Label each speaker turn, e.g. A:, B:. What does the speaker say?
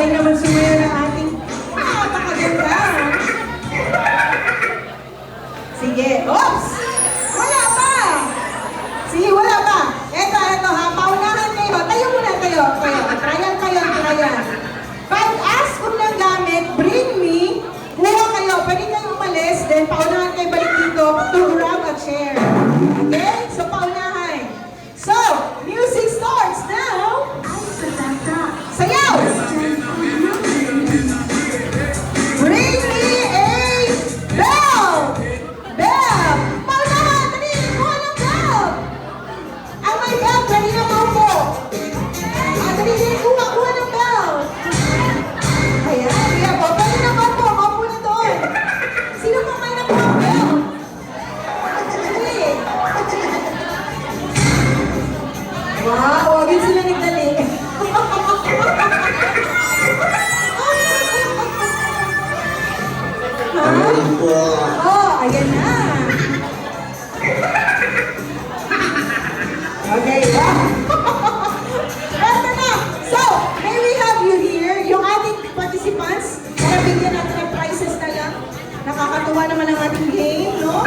A: galing naman sumayo ng ating napakaganda. Sige. Oops! Wala pa! Sige, wala pa. Eto ha. Paunahan kayo. Tayo muna tayo. Trial kayo. Pag ask kung ng gamit, bring me. Kuha kayo. Pwede kayo umalis. Then paunahan kayo balik dito to grab a chair. Okay? So, paunahan. So, music starts now. Sayaw! Bring me a bell! Bell! Paunahan! Dali! Kuha ng bell! Ang may bell, dali na maupo. Dali! Kuha ng bell! Ayan, kaya po. Dali na maupo. Maupo na doon. Sino pa may nakuha ang bell? Dali! Wow! Huwag yun sila nagdali. Oh, ayan na. Okay, wow. Eto na. So, may we have you here, yung ating participants. Para bigyan natin ng prizes na lang. Nakakatuwa naman ang ating game, no?